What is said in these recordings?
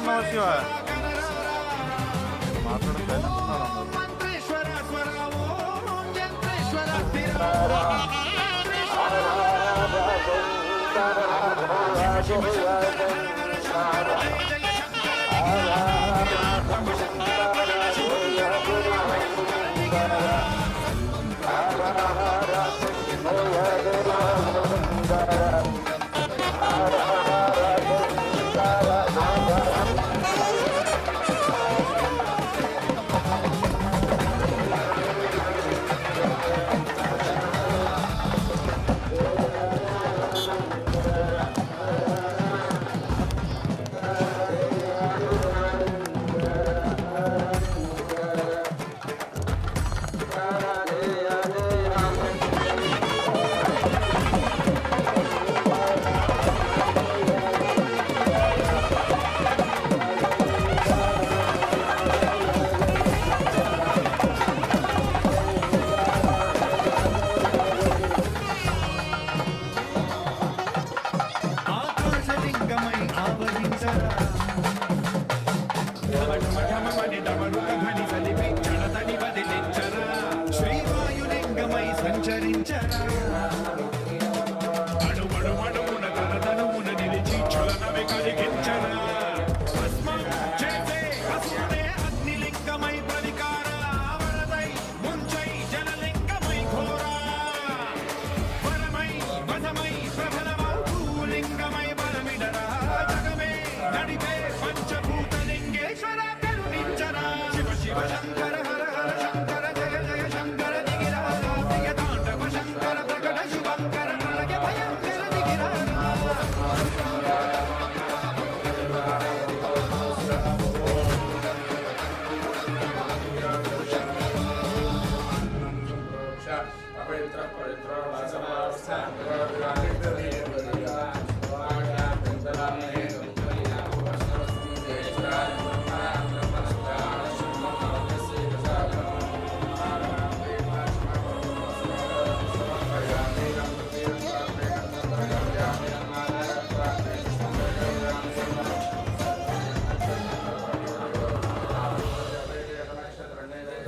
నమ శివాయ మాట్లాడతాను శ్రీవాయులింగమై సంచరించరా అణువణువణువున తనతనువున నిలిచి చలనమే కలిగించరా భస్మం చేసే అసురుడే అగ్నిలింగమై పరికార వరదై ముంచై జలలింగమై ఘోరా వరమై వధమై ప్రబలమౌ లింగమై బలమిడరా జగమే నడిపే పంచభూతలింగేశ్వర కరుణించరా శివ శివ శంకర హర హర శంకర జయ జయ శంకర దిగిరారా ప్రియ తాండవ శంకర ప్రకట శుభంకర ప్రళయ భయంకర దిగిరారా పవిత్ర పవిత్ర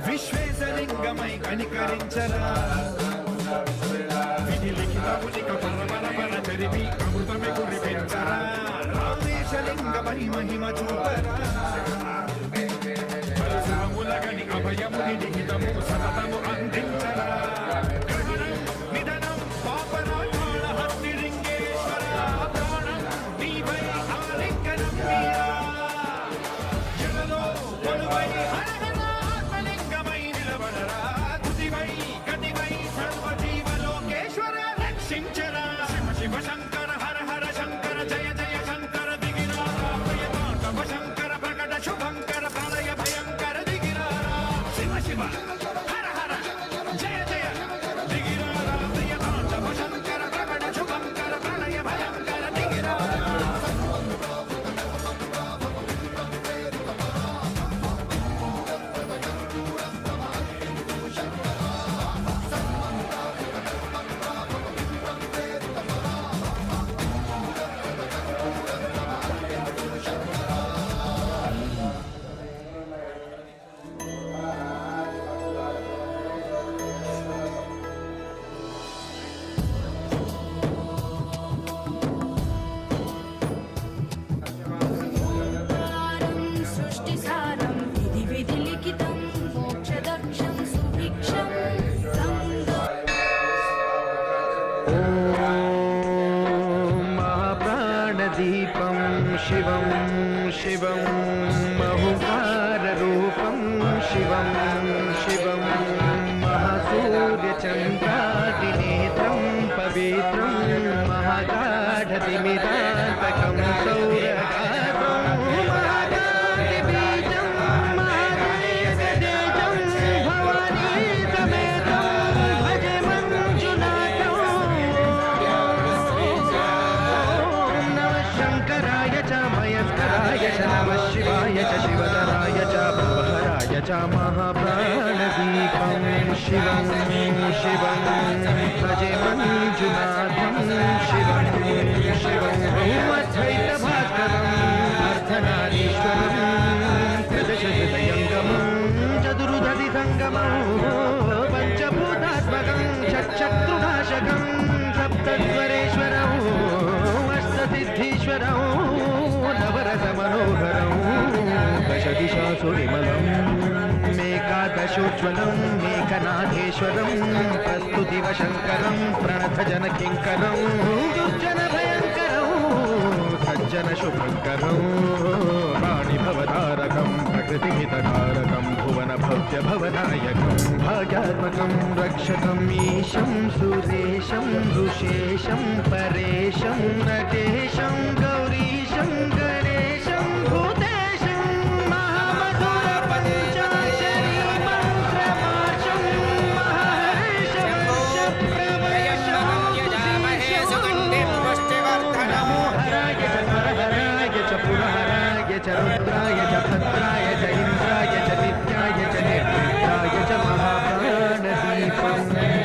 విశ్వేశలింగమై కనికరించరా విధి లిఖితమునిక పరపర చరివి అమృతమే కురిపించరా రామేశలింగమై మహిమ చూపరా పరశురములగని అభయముని లిఖితము సతతము అందించరా గ్రహణం నిధనం పాపరాజ్ఞాన హస్తిలింగేశ్వర ప్రాణం నీవై ఆలింగనం మీరా జగలో కొలువై ఆత్మలింగమై నిలబడరా తుదివై గతివై సర్వజీవలోకేశ్వర రక్షించరా శివ శివ శంకర హర హర శంకర జయ జయ శంకర దిగిరారా ప్రియ తాండవ శంకర ప్రకట శుభంకర ప్రళయ భయంకర దిగిరారా శివ శివ హర హర జయ జయ దిగిరారా ప్రియ తాండవ శంకర ప్రకట శుభంకర ప్రళయ భయంకర దిగిరారా सृष्टिसारं विधि विधिलिखितं मोक्षदक्षं सुभिक्षं महाप्राणदीपं शिवं शिवं बहुकाररूपं शिवं शिवं महासूर्यचन्द्रादिनेत्रं पवित्रं महागाढतिमिरान्तकं सौरघातं महागाढबीजं महागाढतेजं भवानी समेतं भजे मञ्जुनाथं नमः शङ्कराय च मयस्कराय च नमः शिवाय च शिवतराय च भवहराय च महाप्राणदीपं शिवं शिवं भजे मञ्जुनाथं शिवं शिवं भौमद्वैतभास्करम् अर्धनारीश्वर సంగమం పంచభూతాత్మకం షట్శత్రునాశకం సప్తస్వరేశ్వరం అష్టసిద్ధీశ్వరం నవరస మనోహరం దశదిశాసు విమలం మేకాదశోజ్వలం మేఘనాథేశ్వరం ప్రస్తుతివ శంకరం ప్రణత జన కింకరం దుర్జన భయంకరం సజ్జన శుభంకరం వాణి భవతారకం ప్రకృతిహితకారకం భువన భవ్య భవనాయకం భాగ్యాత్మకం రక్షకం ఈశం సురేశం ఋషేశం పరేశం నటేశం గౌరీశం గణేశం భూతేశం మహామధుర పంచాశరీ మంత్రమాశం మహర్షవర్ష ప్రవర్షం నమో హరాయ చ నరహరాయ చ పురహరాయ చ రుద్రాయ చ భద్రాయ చ ఇంద్రాయ చ నిత్యాయ చ నిర్విద్రాయ చ మహాప్రాణదీపం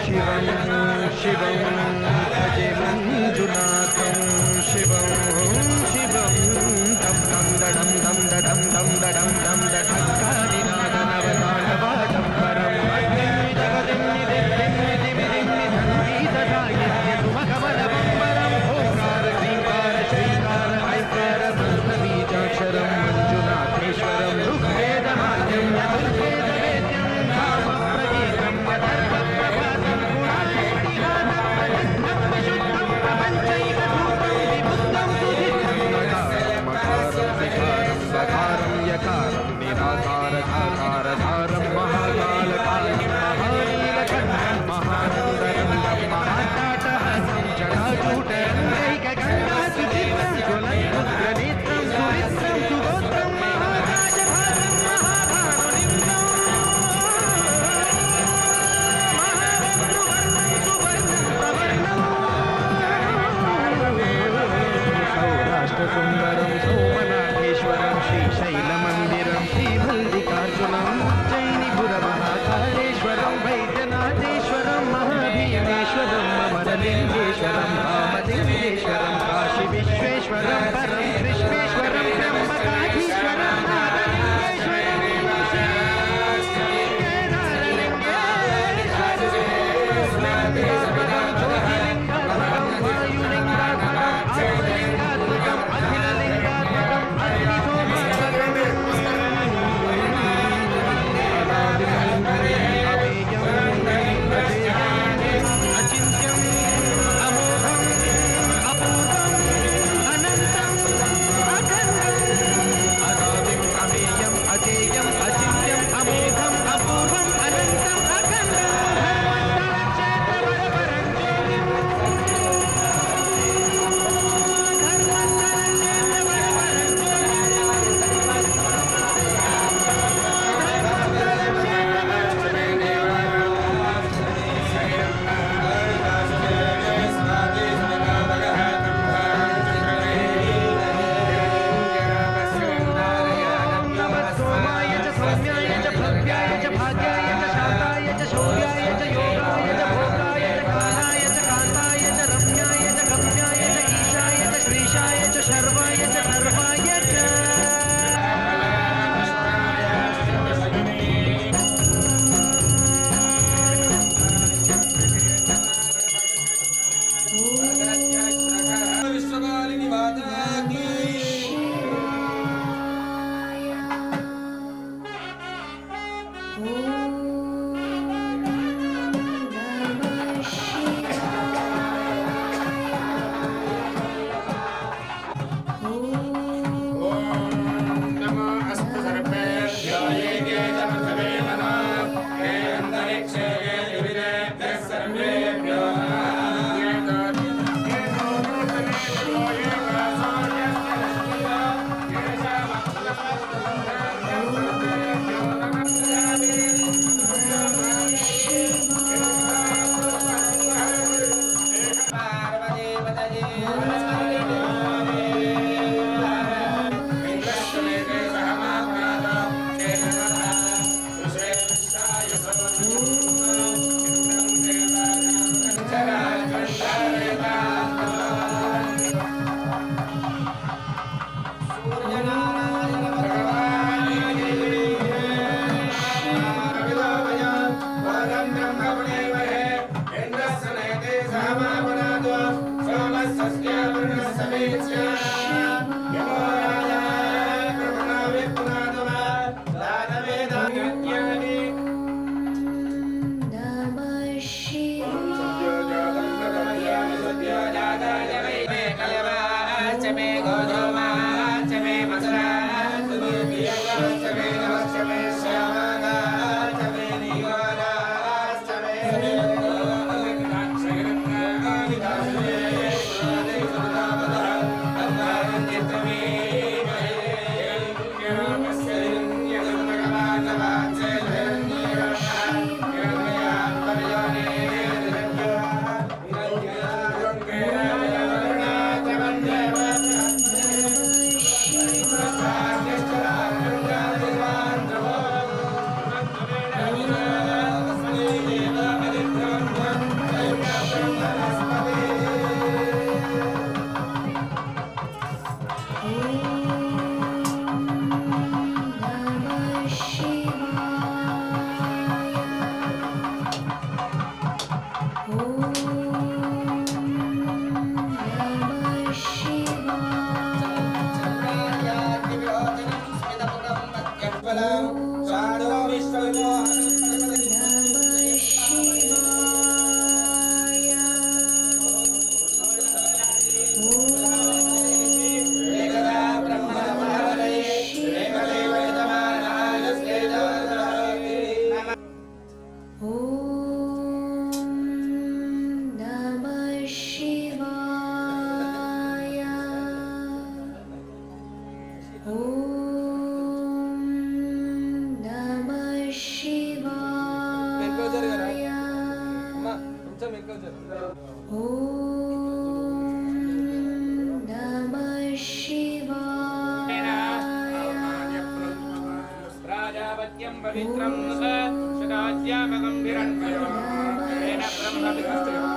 శివం శివం భజే మంజునాథం శివం శివం తం తం దడం దం దడం దం దడం దం దఢక్కాదినాదనవతాళవాడంబరం అగ్నిం జగదిం నిదిం నిదిం సంగీతదాయస్య సుమకమలవంబరం ఓంకార క్లీంకార శ్రీకార ఐకార మంత్రబీజాక్షరం మంజునాథేశ్వరం ఋగ్వేదమాద్యం యజుర్వేదవేద్యం కామప్రగీతం యథర్వప్రభాతం గుణాతిహాసం ప్రసిద్ధం విశుద్ధం ప్రపంచైకభూతం విబుద్ధం సుధితం నకారం మకారం వికారం వకారం యకారం నిరాకారధాకారధారం మహాకాలకాలం మహానీలకంఠం మహానందరంగం మహాటాటహస్తం జటాజూటరంగైకగంగా సుచిత్రం జ్వలద్భుద్రనేత్రం సుమిత్రం సుగోత్రం మహారాజభాసం మహాభానులింగం మహారత్నవర్ణం సువర్ణం ప్రవర్ణం సౌరాష్ట్రసుందరం సోమనాథేశ్వరం శ్రీశైలమందిరం శ్రీమల్లికార్జునం ఉజ్జయినిపురమహాకాళేశ్వరం వైద్యనాథేశ్వరం మహాభీమేశ్వరం అమరలింగేశ్వరం రామలింగేశ్వరం కాశీ విశ్వేశ్వరం పరం కృష్ణేశ్వరం బ్రహ్మకాధీశ్వరం నాగలింగేశ్వరం లింగాత్మకం జ్యోతిలింగాత్మకం వాయులింగాత్మకం ఆత్మలింగాత్మకం అఖిలలింగాత్మకం అచింత్యం అమోఘం అపూర్వం అనంతం అఖండం అనాదిం అమేయం అజేయం అచింత్యం అమోఘం అపూర్వం అనంతం అఖండం ధర్మంతరక్షేత్రవరవరం జ్యోతిం ధర్మంతరక్షేత్రవరవరం सोमाय च सौम्याय च भव्याय च भाग्याय च शान्ताय च शौर्याय च योगाय च भोगाय च कालाय च कान्ताय च रम्याय च गम्याय च ईशाय च श्रीशाय च शर्वाय च सर्वाय च విశ్వకాలిని మాతాకి నమో అస్తు సర్వేభ్యో ఏకే చమసవే నమః హే అంతరిక్షే దివిదేభ్యః సర్వేభ్యో नमः शिवाय प्राजापत्यं पवित्रं सदाज्यामकं हिरण्मयं तेन ब्रह्मविदस्तु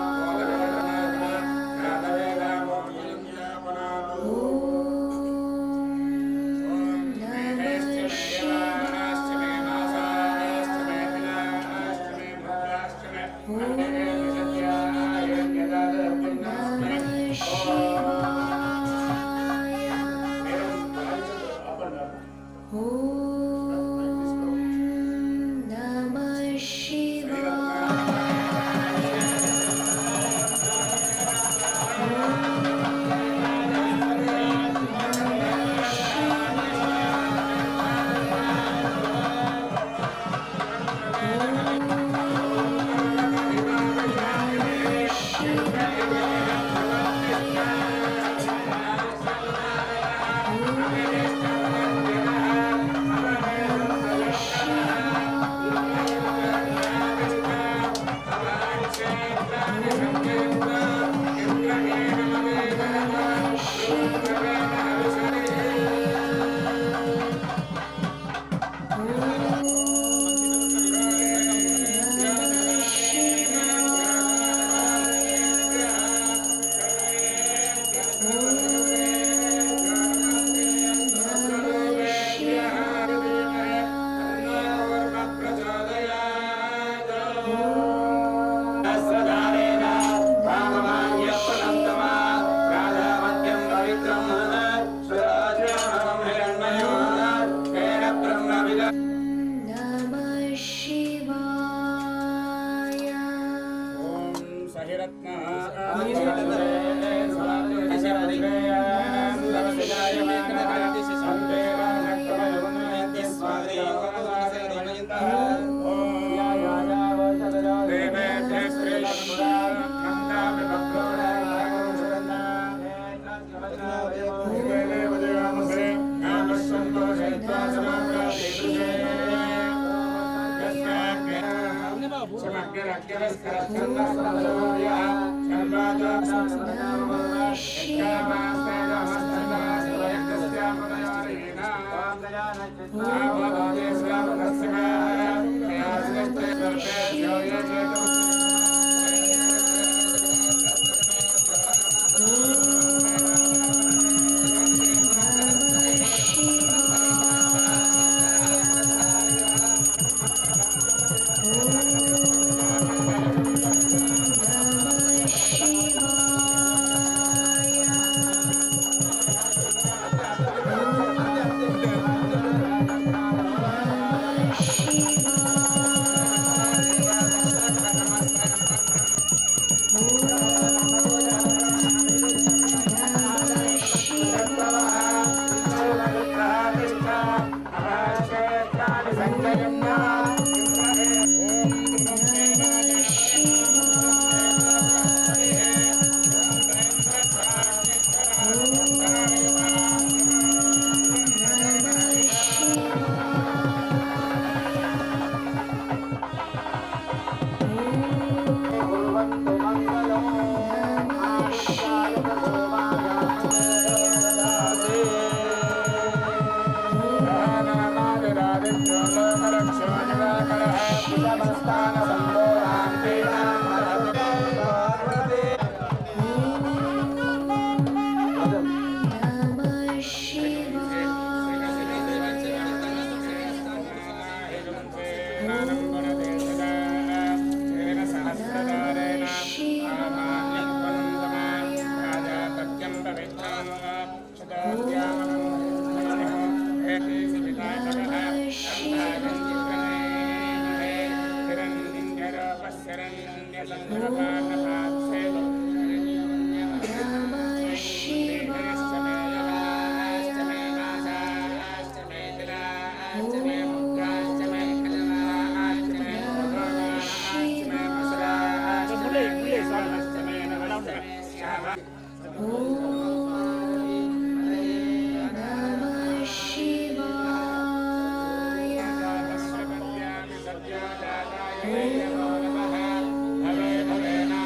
Hare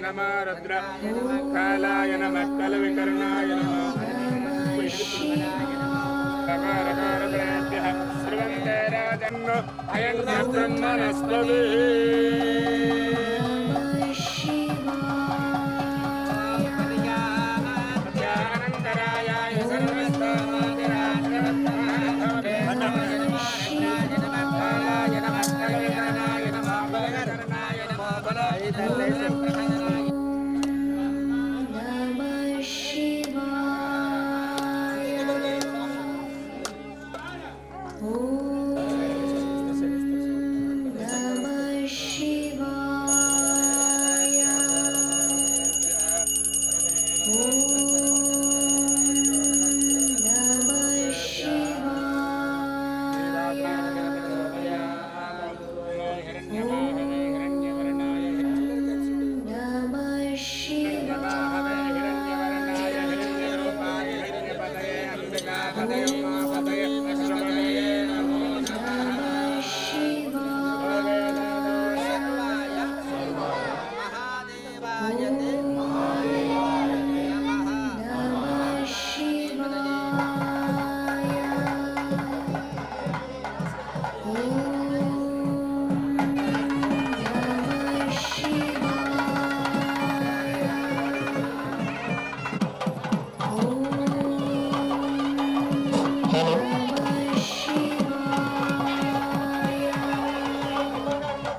नमः रुद्र कालाय नमः कलविकर्णाय नमः रकारकारभ्यः सर्वं देराजन्म अयं ब्रह्मणस्पतिः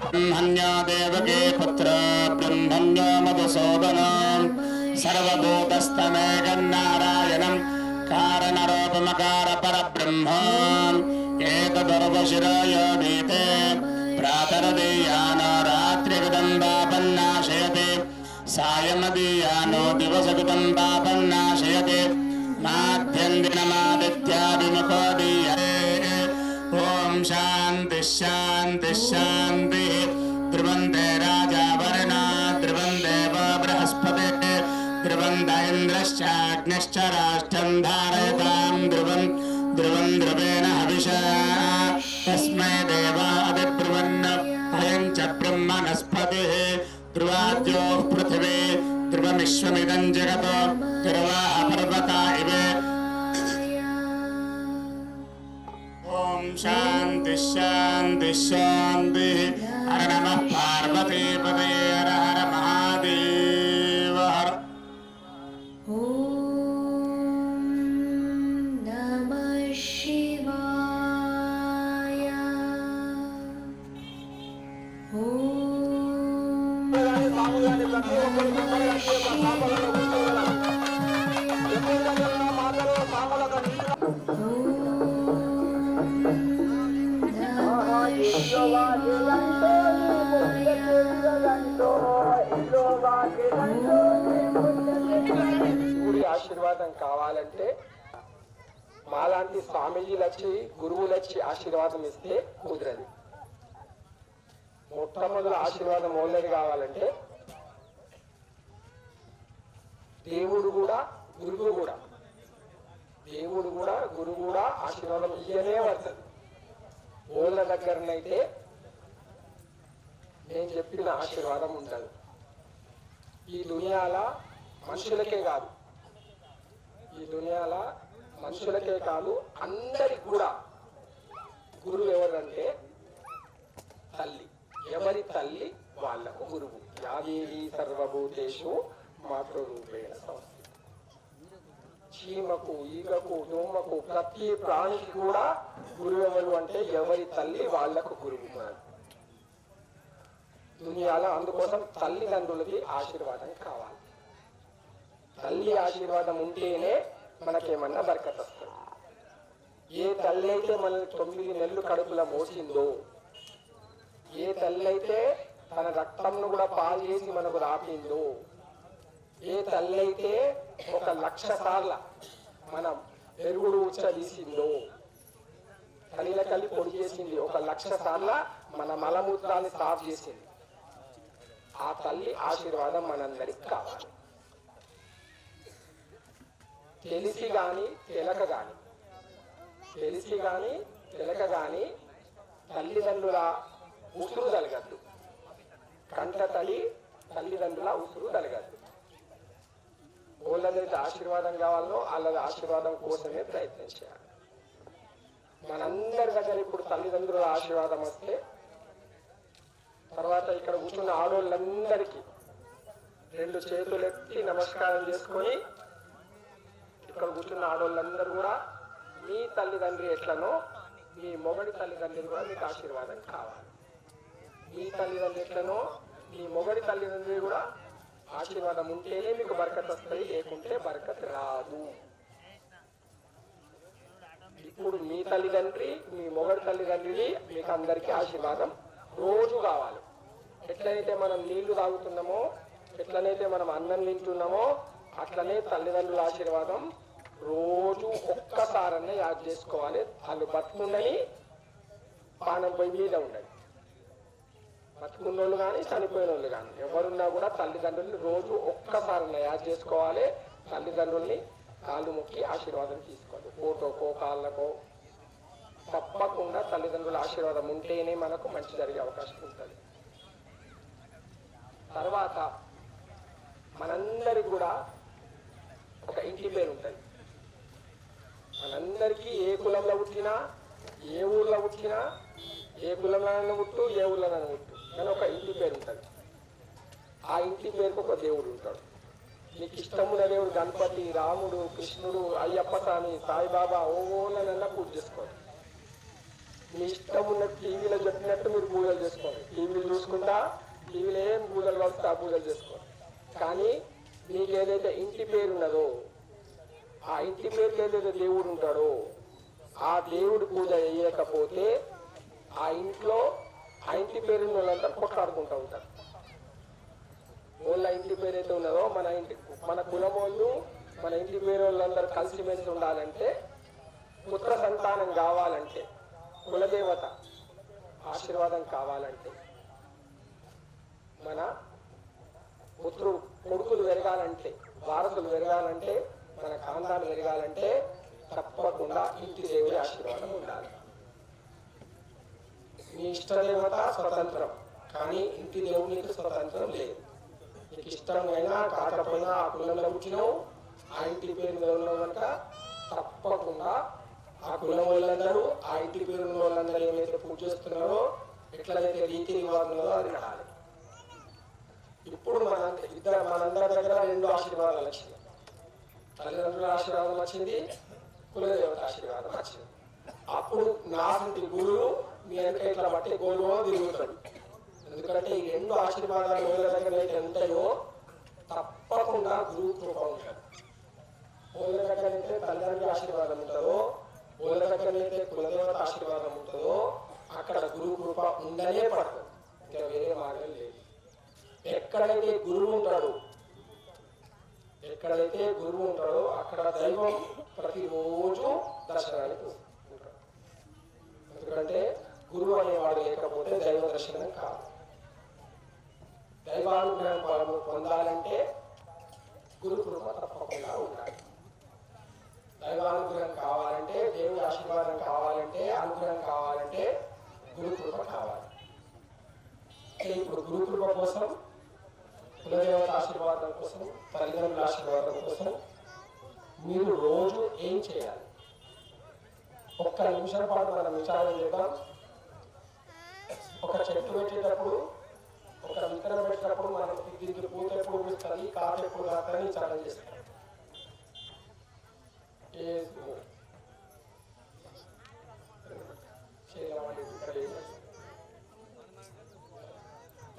ब्रह्मण्यो देवके पुत्र ब्रह्मण्यो मधुसूदनं सर्वभूतस्थमेकन्नारायणं कारणरूपमकार परब्रह्म एतदुर्वशिरोयो दीते प्रातरदीयानो रात्रिगतं पापन्नाशयते सायमदीयानो दिवसगतं पापन्नाशयते माध्यन्दिनमादित्याभिमुखो दीयते ओम शांति शांति शांति ध्रुवन्ते राजा वरुणा ध्रुवन्ते बृहस्पति ध्रुवन्त इन्द्रश्चाग्निश्च राष्ट्रं धारयतां ध्रुवं ध्रुवेण हविषा तस्मै देवादिब्रुवन् अयं च ब्रह्मणस्पतिः ध्रुवाद्यो पृथिवी ध्रुवमिश्वमिदं जगतो ध्रुवाः पर्वता इवे ओम शांति शांति शांति हर नमः पार्वती पतये हर हर महादेव हर ओम नमः शिवाय ओम శివుడి ఆశీర్వాదం కావాలంటే మాలాంటి స్వామీజీలు వచ్చి గురువులు వచ్చి ఆశీర్వాదం ఇస్తే కుదరదు. మొట్టమొదటి ఆశీర్వాదం ఓన్లది కావాలంటే దేవుడు కూడా గురువు కూడా ఆశీర్వాదం ఇయ్యనే పడుతుంది. ఓళ్ళ దగ్గరనైతే నేను చెప్పిన ఆశీర్వాదం ఉండదు. ఈ దునియాల మనుషులకే కాదు అందరికి కూడా గురువు ఎవరంటే తల్లి. ఎవరి తల్లి వాళ్లకు గురువు. యాదేవి సర్వభూతేషు మాతృరూపేణ సంస్థిత. చీమకు ఈగకు దోమకు ప్రతి ప్రాణికి కూడా గురువు ఎవరు అంటే ఎవరి తల్లి వాళ్లకు గురువు. దునియాలో అందుకోసం తల్లిదండ్రులకి ఆశీర్వాదం కావాలి. తల్లి ఆశీర్వాదం ఉంటేనే మనకేమన్నా బరకత్ వస్తుంది. ఏ తల్లి అయితే మనల్ని 9 నెలలు కడుపులో మోసిందో, ఏ తల్లి అయితే తన రక్తంను కూడా పాలు చేసి మనకు రాపిందో, ఏ తల్లి అయితే 1,00,000 సార్ల మనం పెరుగుడు ఉచ్చ తీసిందో, కలిల కలిపి పొడి చేసింది, 1,00,000 సార్ల మన మలమూత్రాన్ని సాఫ్ చేసింది, ఆ తల్లి ఆశీర్వాదం మనందరికి కావాలి. తెలిసి తెలక గాని తల్లిదండ్రుల ఉసురు తలగద్దు. కంట తడి తల్లిదండ్రుల ఉసురు తలగద్దు. వాళ్ళదైతే ఆశీర్వాదం కావాలో వాళ్ళది ఆశీర్వాదం కోసమే ప్రయత్నం చేయాలి. మనందరి దగ్గర ఇప్పుడు తల్లిదండ్రుల ఆశీర్వాదం వస్తే తర్వాత ఇక్కడ కూర్చున్న ఆడోళ్ళందరికీ 2 చేతులు ఎత్తి నమస్కారం చేసుకొని ఇక్కడ కూర్చున్న ఆడోళ్ళందరూ కూడా మీ తల్లిదండ్రి ఎట్లనో మీ మొగడి తల్లిదండ్రులు కూడా మీకు ఆశీర్వాదం కావాలి. మీ తల్లిదండ్రులు ఎట్లనో మీ మొగడి తల్లిదండ్రులు కూడా ఆశీర్వాదం ఉంటేనే మీకు బరకత్ వస్తుంది, లేకుంటే బరకత్ రాదు. ఇప్పుడు మీ తల్లిదండ్రి మీ మొగడి తల్లిదండ్రి మీకు అందరికీ ఆశీర్వాదం రోజు కావాలి. ఎట్లయితే మనం నీళ్లు తాగుతున్నామో, ఎట్లనైతే మనం అన్నం తింటున్నామో, అట్లనే తల్లిదండ్రుల ఆశీర్వాదం రోజు ఒక్కసారన్నా యాద్ చేసుకోవాలి. వాళ్ళు బతుకుండని పానం పోయి మీద ఉండండి. బతుకున్న వాళ్ళు కానీ చనిపోయిన వాళ్ళు కానీ ఎవరున్నా కూడా తల్లిదండ్రుల్ని రోజు ఒక్కసారన్నా యాద్ చేసుకోవాలి. తల్లిదండ్రుల్ని కాళ్ళు మొక్కి ఆశీర్వాదం తీసుకోవాలి. ఫోటోకో కాళ్ళకో తప్పకుండా తల్లిదండ్రుల ఆశీర్వాదం ఉంటేనే మనకు మంచి జరిగే అవకాశం ఉంటుంది. తర్వాత మనందరికి కూడా ఒక ఇంటి పేరు ఉంటుంది. మనందరికీ ఏ కులంలో పుట్టినా, ఏ ఊర్లో పుట్టినా, ఏ కులంలోనైనా పుట్టు, ఏ ఊర్లోనైనా పుట్టు, కానీ ఒక ఇంటి పేరు ఉంటుంది. ఆ ఇంటి పేరుకు ఒక దేవుడు ఉంటాడు. మీకు ఇష్టమున్న దేవుడు గణపతి, రాముడు, కృష్ణుడు, అయ్యప్ప స్వామి, సాయిబాబా ఓనన్నా పూజ చేసుకోండి. మీ ఇష్టం ఉన్న టీవీలో చెప్పినట్టు మీరు పూజలు చేసుకోండి. టీవీలు చూసుకుంటా టీవీలో ఏం పూజలు వస్తే ఆ పూజలు చేసుకోండి. కానీ మీకు ఏదైతే ఇంటి పేరు ఉన్నదో, ఆ ఇంటి పేరుకి ఏదైతే దేవుడు ఉంటాడో, ఆ దేవుడు పూజ చేయకపోతే ఆ ఇంట్లో ఆ ఇంటి పేరు వాళ్ళంతా కొట్లాడుకుంటూ ఉంటారు. వాళ్ళ ఇంటి పేరు అయితే ఉన్నదో మన కులం వాళ్ళు మన ఇంటి పేరు వాళ్ళందరూ కలిసిమెలిసి ఉండాలంటే, పుత్ర సంతానం కావాలంటే, కులదేవత ఆశీర్వాదం కావాలంటే, మన కొడుకులు పెరగాలంటే, వారసులు పెరగాలంటే, మన ఖాందాలు పెరగాలంటే తప్పకుండా ఇంటి దేవుడి ఆశీర్వాదం ఉండాలి. మీ ఇష్టదేవత స్వతంత్రం, కానీ ఇంటి దేవునికి స్వతంత్రం లేదు. మీకు ఇష్టమైనా కాకపోయినా ఆ కులంలో పుట్టినావు, ఆ ఇంటి పేరు మీద ఉన్నావు కనుక తప్పకుండా ఆ కులం వాళ్ళందరూ ఆ ఇంటి పేరు ఉన్న వాళ్ళందరూ ఏమైతే పూజ చేస్తున్నారో, ఎట్లయితే రీతి రివాజులో అది నడాలి. ఇప్పుడు మనందరి దగ్గర 2 ఆశీర్వాదాలు వచ్చినాయి. తల్లిదండ్రుల ఆశీర్వాదం వచ్చింది, కులదేవత ఆశీర్వాదం వచ్చింది. అప్పుడు నాటి గురువు మీ వెనక ఇట్లా బట్టి గోలువో తిరుగుతాడు. ఎందుకంటే ఈ 2 ఆశీర్వాదాలు వాళ్ళ దగ్గర అయితే ఉంటాయో తప్పకుండా గురువు కృప ఉంటుంది. వాళ్ళ దగ్గర అయితే తల్లిదండ్రుల ఆశీర్వాదం ఉంటుందో, వాళ్ళ దగ్గర అయితే కులదేవత ఆశీర్వాదం ఉంటుందో, అక్కడ గురువు కృప ఉండనే పడుతుంది. ఇంకా వేరే మార్గం లేదు. ఎక్కడైతే గురువు ఉంటాడో అక్కడ దైవం ప్రతిరోజు దర్శనానికి ఉంటాడు. ఎందుకంటే గురువు అనేవాడు లేకపోతే దైవ దర్శనం కాదు. దైవానుగ్రహం పొందాలంటే గురు కృప తప్పకుండా ఉండాలి. దైవానుగ్రహం కావాలంటే, దేవుడి ఆశీర్వాదం కావాలంటే, అనుగ్రహం కావాలంటే గురు కృప కావాలి. ఇప్పుడు గురు కృప కోసం, కులదేవత ఆశీర్వాదం కోసం, తల్లిదండ్రుల ఆశీర్వాదం కోసం మీరు రోజు ఏం చేయాలి? 1 నిమిషం పాటు మనం విచారణ చేద్దాం. ఒక చెట్టు పెట్టేటప్పుడు, ఒక విత్తనం పెట్టేటప్పుడు మనం దీనికి పూత ఎప్పుడు పూస్తుంది, కాటు ఎప్పుడు కాదని విచారణ చేస్తాం.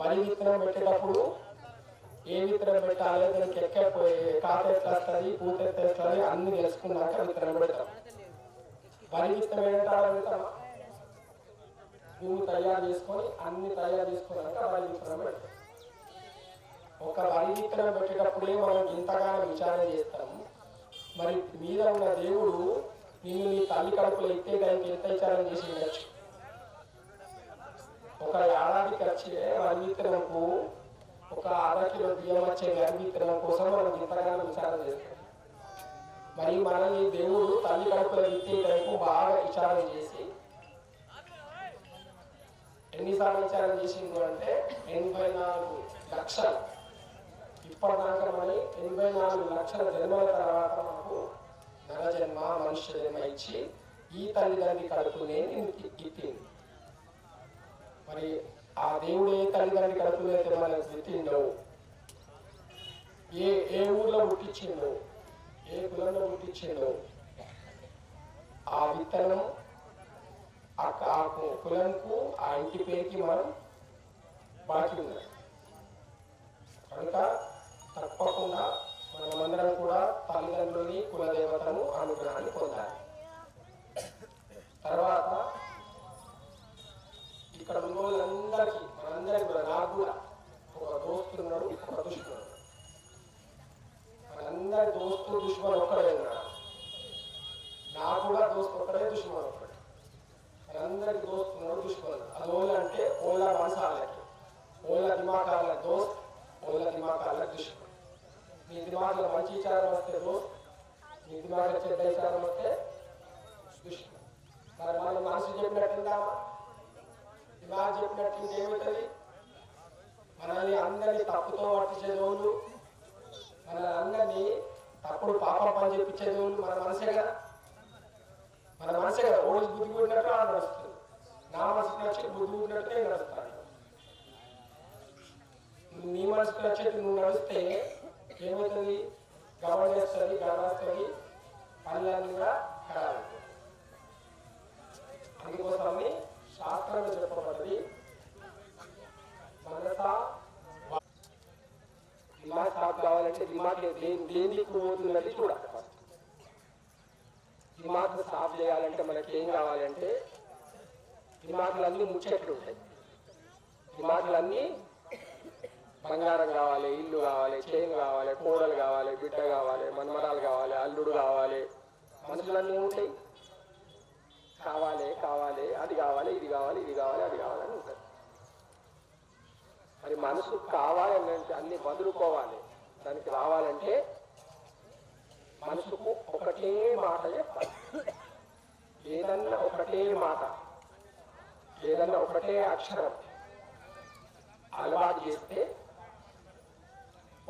వరి విత్తనం పెట్టేటప్పుడు ఏ విత్తనం పెట్టాలి, దానికి ఎక్కపోయి కాట ఎట్లా వస్తుంది, పూత ఎట్లా వస్తుంది అన్ని తెలుసుకున్నాక విత్తనం పెడతాం. వరి విత్తనం పెడతాం, భూమి తయారు చేసుకొని అన్ని తయారు చేసుకున్నాక వరి విత్తనం పెడతాం. ఒక వరి విత్తనం పెట్టేటప్పుడే మనం ఇంతగానో విచారణ చేస్తాం. మరి మీద ఉన్న దేవుడు నిన్ను నీ తల్లి కడుపులో ఎత్తే దానికి ఎంత విచారణ చేసి ఉండొచ్చు. ఒక ఏడాదికి వచ్చే వరి విత్తనంకు, ఒక 1/2 కిలో బియ్యం వచ్చే వరి విత్తనం కోసం మనం ఇంతగానో విచారణ చేస్తాం. మరి మనల్ని దేవుడు తల్లి కడుపులో ఎత్తే దానికి బాగా విచారణ చేసి ఎన్నిసార్లు విచారణ చేసిండు అంటే 84 లక్షలు ఇప్పటిదాకా మరి 84 లక్షల జన్మల తర్వాత మనకు నర జన్మ మనుష్య జన్మ ఇచ్చి ఈ తల్లిదండ్రి కడుపునే నేను ఎత్తింది. మరి ఆ దేవుడు ఏ తల్లిదండ్రి కడుపులో అయితే మనం ఎత్తిండో, ఏ ఊర్లో పుట్టించిండో, ఏ కులంలో పుట్టించిండో, ఆ విత్తనం ఆ కులంకు ఆ ఇంటి పేరుకి మనం బాకీ ఉన్నాం. కనుక తప్పకుండా మనమందరం కూడా తల్లిదండ్రులని కులదేవతను అనుగ్రహాన్ని పొందాలి. తర్వాత ఇక్కడ ఉన్న వాళ్ళందరికీ మనందరికీ కూడా, నాకు కూడా ఒక దోస్తున్నాడు, ఒక దుష్మనుడు. మనందరి దోస్తు దుష్మన్ ఒక్కడే ఉన్నాడు. నాకు కూడా దోస్తు ఒక్కడే, దుష్మన్ ఒక్కడే. మనందరికి దోస్తున్నాడు దుష్మన్. అది ఓలా అంటే ఓలా మనసాలకి, ఓలా దిమాకాల దోస్త్, ఓలా దిమాకాల దుష్మన్. నీ దిమాగ్లో మంచి విచారం వస్తే దోస్త్, నీ దిమాగ్లో చెడ్డ విచారం వస్తే దుష్మన్. మరి మనం మనసు చెప్పినట్టుందామా? దిమాగ్ చెప్పినట్టు ఇంకేమవుతుంది? మనల్ని అందరినీ తప్పుతో పట్టించేదోళ్ళు, మనల్ని అందరినీ తప్పుడు పాప పని చెప్పించేదోళ్ళు మన మనసే కదా. మన మనసే కదా. ఓడి బుద్ధి కూడినట్టు ఆ నడుస్తుంది. నా మనసుకు నచ్చి బుద్ధి కూడినట్టు నేను నడుస్తాను. నీ మనసుకు నచ్చేది నువ్వు నడిస్తే ఏమవుతుంది? గమనం చేస్తుంది, గమనిస్తుంది, పనులన్నీగా ఖరాబ్. అందుకోసమని శాస్త్రంలో చెప్పబడ్డది మనసా దిమాగ్ సాఫ్ కావాలంటే దిమాగ్ దేనికి పోతున్నది చూడాలి. ఫస్ట్ దిమాగ్ సాఫ్ చేయాలంటే మనకి ఏం కావాలంటే దిమాగ్లన్నీ ముచ్చట్లు ఉంటాయి. దిమాగ్లన్నీ బంగారం కావాలి, ఇల్లు కావాలి, చైన్ కావాలి, కోడలు కావాలి, బిడ్డ కావాలి, మన్మరాలు కావాలి, అల్లుడు కావాలి, మనుషులన్నీ ఉంటాయి. కావాలి కావాలి, అది కావాలి, ఇది కావాలి, ఇది కావాలి, అది కావాలని ఉంటుంది. మరి మనసు కావాలని అన్ని వదులుకోవాలి. దానికి రావాలంటే మనసుకు ఒకటే మాట చెప్పాలి. ఏదన్నా ఒకటే మాట, ఏదన్నా ఒకటే అక్షరం అలవాటు చేస్తే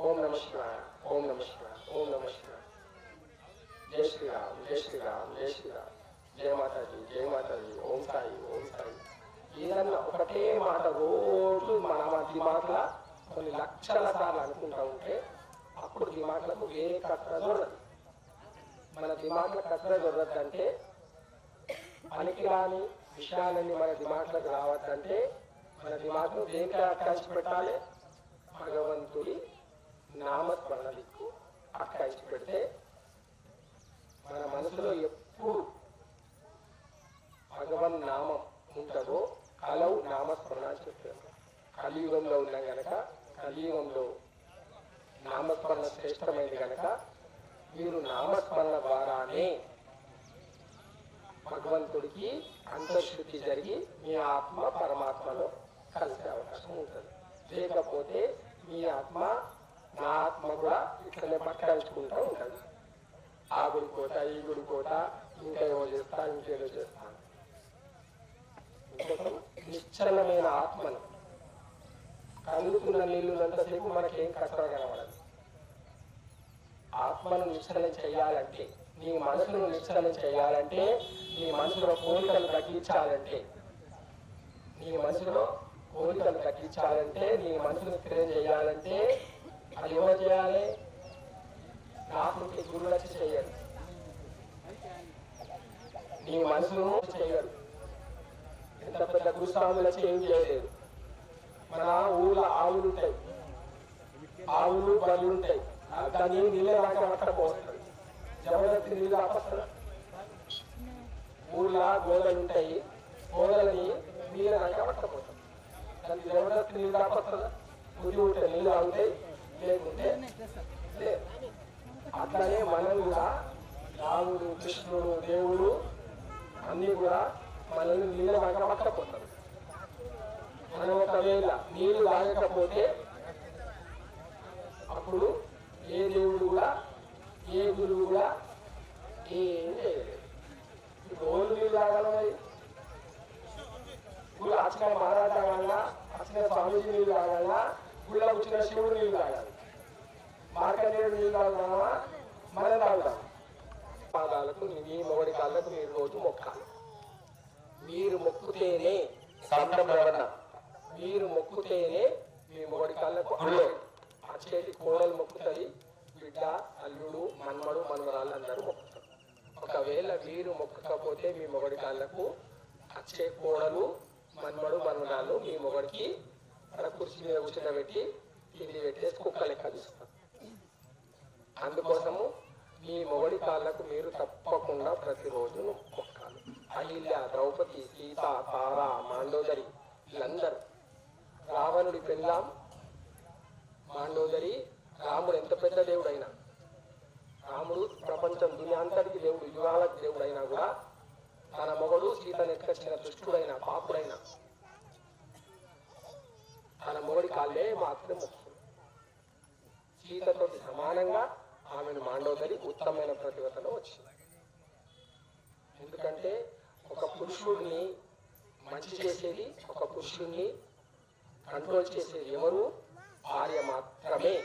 ఓం నమ శివాయ, ఓం నమ శివాయ, ఓం నమ శివాయ, జై శ్రీరామ్, జై శ్రీరామ్, జై శ్రీరామ్, జయ మాతాజీ, జయ మాతాజీ, ఓం సాయి, ఓం సాయి. ఏదన్నా ఒకటే మాట రోజు మన దిమాగ్లా కొన్ని లక్షల సార్లు అనుకుంటూ ఉంటే అప్పుడు దిమాగ్లకు వేరే కట్టర దొరకదు. మన దిమాగ్ల కట్టర దొరకద్దంటే, పనికిరాని విషయాలన్నీ మన దిమాగ్లకు రావద్దంటే మన దిమాగ్ను దేనికి అట్టాయించి పెట్టాలి? భగవంతుడి నామస్మరణ దిక్కు అట్టాయించి పెడితే మన మనసులో ఎప్పుడు భగవన్ నామం ఉంటుందో కలవు నామస్మరణ అని చెప్పారు. కలియుగంలో ఉన్నాం కనుక, కలియుగంలో నామస్మరణ శ్రేష్టమైంది కనుక మీరు నామస్మరణ ద్వారానే భగవంతుడికి అంతర్శుద్ధి జరిగి మీ ఆత్మ పరమాత్మలో కలిసే అవకాశం ఉంటుంది. లేకపోతే మీ ఆత్మ నా ఆత్మ కూడా ఇట్లనే పట్టాల్చుకుంటూ ఉంటుంది. ఆ గుడికోట, ఈ గుడికోట, ఇంకా ఏమో చేస్తా, ఇంకేదో చేస్తాను. ఇంకోసం నిశ్చలమైన ఆత్మను కలుగుతున్న నీళ్ళున్నంతసేపు మనకేం కష్టం కనబడదు. ఆత్మను నిశ్చలం చేయాలంటే, నీ మనసును నిశ్చలం చేయాలంటే, నీ మనసులో కోరికలు తగ్గించాలంటే, నీ మనసులో కోరికలు తగ్గించాలంటే, నీ మనసును స్థిరం చేయాలంటే అది ఎవరు చేయాలి? రాత్రికి గురులకి చేయరు, నీ మనసును చేయరు. ఎంత పెద్ద గురుస్వాములకి ఏం చేయలేదు. మన ఊళ్ళో ఆవులు ఉంటాయి, ఆవులు బళ్ళు ఉంటాయి. దాన్ని నీళ్ళ దాకా పట్టకపోతుంది. జబర్దస్తి నీళ్ళు ఆపస్తుంది. ఊళ్ళో గోదలు ఉంటాయి, గోదలని నీళ్ళ దాకా పట్టకపోతుంది. దానికి జబర్దస్తి నీళ్ళు ఆపస్తుందా? బుద్ధి ఉంటే నీళ్ళు ఆగుతాయి, లేకుంటే లేదు. అట్లనే మనం కూడా రాముడు, కృష్ణుడు, దేవుడు అన్నీ కూడా మనల్ని నీళ్ళ దాకా పట్టకపోతారు. మనం ఒకవేళ నీళ్లు తాగకపోతే అప్పుడు ఏ దేవుడు కూడా, ఏ గురువు కూడా ఏం చేయలేదు. రోజు నీళ్ళు తాగాలి. మరి గుళ్ళు అచ్చగా మహారాజా తాగాలా, అచ్చగా స్వామీజీ నీళ్ళు తాగాలా, గుళ్ళ వచ్చిన శివుడు నీళ్ళు తాగాలి. మార్కండేయుడు నీళ్ళు తాగుతామా మనం తాగుతాం. పాదాలకు మీ మొగడి కాళ్ళకు మీరు రోజు మొక్కాలి. మీరు మొక్కుతేనే సంతం రవణ, మీరు మొక్కుతేనే మీ మొగడి కాళ్ళకు అచ్చేటి కోడలు మొక్కుతుంది, బిడ్డ అల్లుడు మన్మడు మన్మరాళ్ళు అందరూ మొక్కుతారు. ఒకవేళ మీరు మొక్కకపోతే మీ మొగడి కాళ్ళకు అచ్చే కోడలు మన్మడు మన్మరాళ్ళు మీ మొగడికి అక్కడ కుర్చీ మీద కూర్చోబెట్టి తిండి పెట్టేసి కుక్క లెక్క తీస్తారు. అందుకోసము మీ మొగడి కాళ్ళకు మీరు తప్పకుండా ప్రతిరోజు మొక్కాలి. అహిల్య, ద్రౌపది, సీత, తార, మాండోదరి వీళ్ళందరూ, రావణుడి పెళ్ళాం మాండోదరి. రాముడు ఎంత పెద్ద దేవుడైనా, రాముడు ప్రపంచం దునియాంతటికి దేవుడు, యుగాలకు దేవుడైనా కూడా తన మొగడు సీతను ఎత్తుకొచ్చిన దుష్టుడైన పాపుడైన తన మొగడి కాళ్ళే మాత్రమే మొక్కుతుంది. సీతతో సమానంగా ఆమెను మాండోదరి ఉత్తమమైన ప్రతిభతలో వచ్చింది. ఎందుకంటే ఒక పురుషుడిని మంచి చేసేది, ఒక పురుషుడిని కంట్రోల్ చేసేది ఎవరు? భార్య మాత్రమే.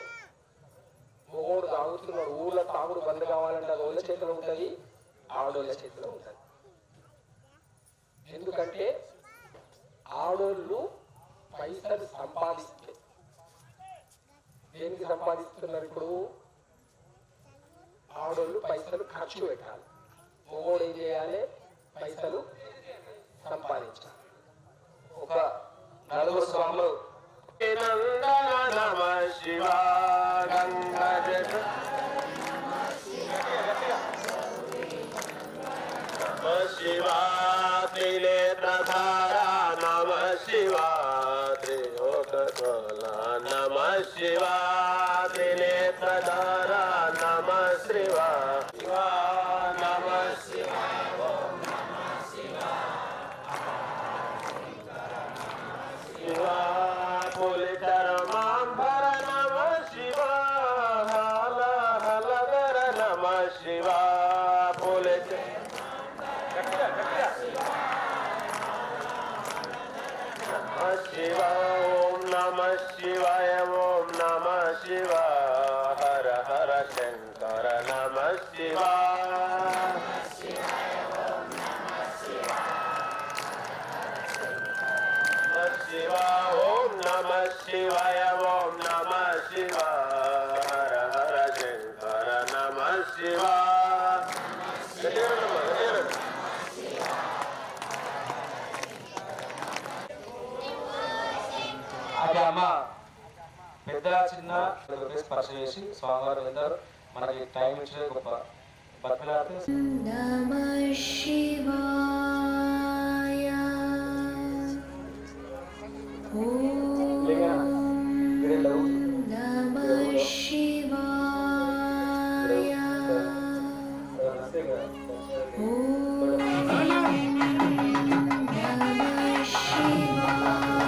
మొగోడు తాగుతున్నాడు, ఊళ్ళో తాగుడు బంద్ కావాలంటే అది ఓళ్ళ చేతిలో ఉంటుంది, ఆడోళ్ళ చేతిలో ఉంటుంది. ఎందుకంటే ఆడోళ్ళు పైసలు సంపాదిస్తే, దేనికి సంపాదిస్తున్నారు? ఇప్పుడు ఆడోళ్ళు పైసలు ఖర్చు పెట్టాలి, మొగోడు ఏం చేయాలి? పైసలు సంపాదించాలి. ఒక నలుగురు స్వాములు నమ శివ శివ త్రినేత్రధార నమ శివ త్రిలోకపాల నమ శివ త్రినేత్రధార నమ శివ శివ నమ శివ శివ పులితరమాంబర నమ శివ హల హలధర నమ శివ పులిత శివ ఓం నమ శివాయ ఓం నమ శివ హర హర శంకర నమ శివ శివ ఓం నమ శివాయ ఓం నమ శివ హర హర శంకర నమ శివ అది అమ్మ పెద్ద చిన్న స్పర్శ చేసి స్వామివారు అందరూ మనకి టైం ఇచ్చే గొప్ప బతులాడితే Namah Shivaya. Om Namah Shivaya. Om Namah Shivaya.